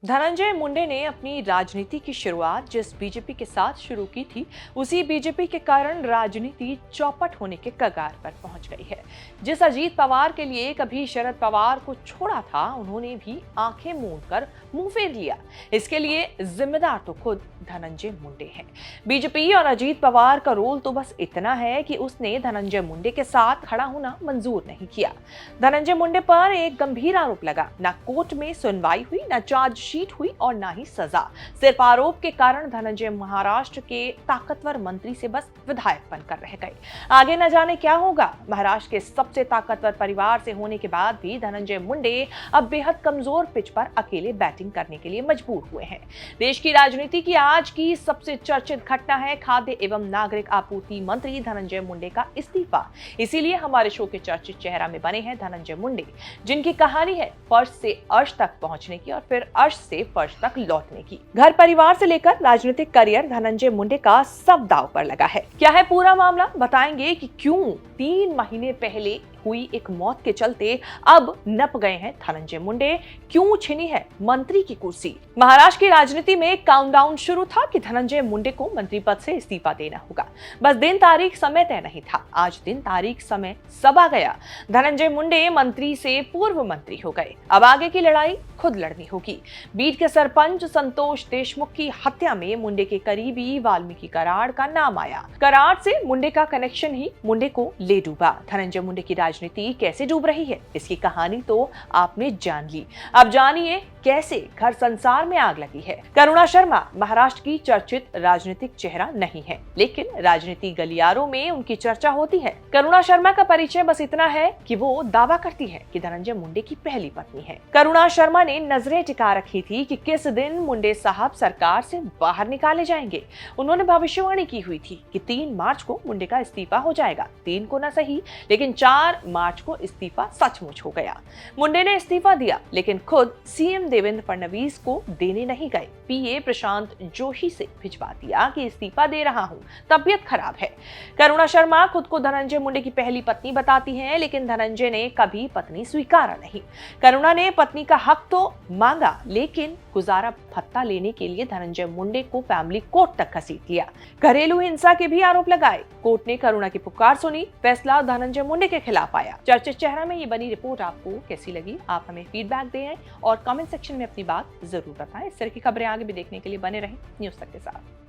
धनंजय मुंडे ने अपनी राजनीति की शुरुआत जिस बीजेपी के साथ शुरू की थी, उसी बीजेपी के कारण राजनीति चौपट होने के कगार पर पहुंच गई है। जिस अजीत पवार के लिए कभी शरद पवार को छोड़ा था, उन्होंने भी आंखें मूंद कर मुंह फेर लिया। इसके लिए जिम्मेदार तो खुद धनंजय मुंडे हैं। बीजेपी और अजीत पवार का रोल तो बस इतना है कि उसने धनंजय मुंडे के साथ खड़ा होना मंजूर नहीं किया। धनंजय मुंडे पर एक गंभीर आरोप लगा, ना कोर्ट में सुनवाई हुई, ना चार्जशीट हुई और ना ही सजा। सिर्फ आरोप के कारण धनंजय महाराष्ट्र के ताकतवर मंत्री से बस विधायक बनकर रह गए। आगे न जाने क्या होगा। महाराष्ट्र के सबसे ताकतवर परिवार से होने के बाद भी धनंजय मुंडे अब बेहद कमजोर पिच पर अकेले बैटिंग करने के लिए मजबूर हुए हैं। देश की राजनीति की आज की सबसे चर्चित घटना है खाद्य एवं नागरिक आपूर्ति मंत्री धनंजय मुंडे का इस्तीफा। इसीलिए हमारे शो के चर्चित चेहरा में बने हैं धनंजय मुंडे, जिनकी कहानी है फर्श से अर्श तक पहुंचने की और फिर अर्श से फर्श तक लौटने की। घर परिवार से लेकर राजनीतिक करियर धनंजय मुंडे का सब दांव पर लगा है। क्या है पूरा मामला, बताएंगे कि क्यों 3 महीने पहले हुई एक मौत के चलते अब नप गए हैं धनंजय मुंडे, क्यों छिनी है मंत्री की कुर्सी। महाराष्ट्र की राजनीति में काउंटडाउन शुरू था कि धनंजय मुंडे को मंत्री पद से इस्तीफा देना होगा। बस दिन तारीख समय तय नहीं था। आज दिन तारीख समय सब आ गया। धनंजय मुंडे मंत्री से पूर्व मंत्री हो गए। अब आगे की लड़ाई खुद लड़नी होगी। बीड के सरपंच संतोष देशमुख की हत्या में मुंडे के करीबी वाल्मीकि कराड़ का नाम आया। कराड़ से मुंडे का कनेक्शन ही मुंडे को ले डूबा। धनंजय मुंडे की राजनीति कैसे डूब रही है, इसकी कहानी तो आपने जान ली। अब जानिए कैसे घर संसार में आग लगी है। करुणा शर्मा महाराष्ट्र की चर्चित राजनीतिक चेहरा नहीं है, लेकिन राजनीति गलियारों में उनकी चर्चा होती है। करुणा शर्मा का परिचय बस इतना है कि वो दावा करती है कि धनंजय मुंडे की पहली पत्नी है। करुणा शर्मा ने नजरें टिका रखी थी कि किस दिन मुंडे साहब सरकार से बाहर निकाले जाएंगे। उन्होंने भविष्यवाणी की हुई थी कि 3 मार्च को मुंडे का इस्तीफा हो जाएगा। 3 को ना सही, लेकिन 4 मार्च को इस्तीफा सचमुच हो गया। मुंडे ने इस्तीफा दिया, लेकिन खुद सीएम देवेंद्र फडणवीस को देने नहीं गए। पीए प्रशांत जोशी से भिजवा दिया कि इस्तीफा दे रहा हूं, तबीयत खराब है। करुणा शर्मा खुद को धनंजय मुंडे की पहली पत्नी बताती हैं, लेकिन धनंजय ने कभी पत्नी स्वीकारा नहीं। करुणा ने पत्नी का हक तो मांगा, लेकिन गुजारा भत्ता लेने के लिए धनंजय मुंडे को फैमिली कोर्ट तक घसीट लिया। घरेलू हिंसा के भी आरोप लगाए। कोर्ट ने करुणा की पुकार सुनी। फैसला धनंजय मुंडे के खिलाफ आया। चर्चित चेहरा में ये बनी रिपोर्ट आपको कैसी लगी? आप हमें फीडबैक दें और कमेंट सेक्शन में अपनी बात जरूर बताएं। इस तरह की खबरें आगे भी देखने के लिए बने रहें न्यूज़ तक के साथ।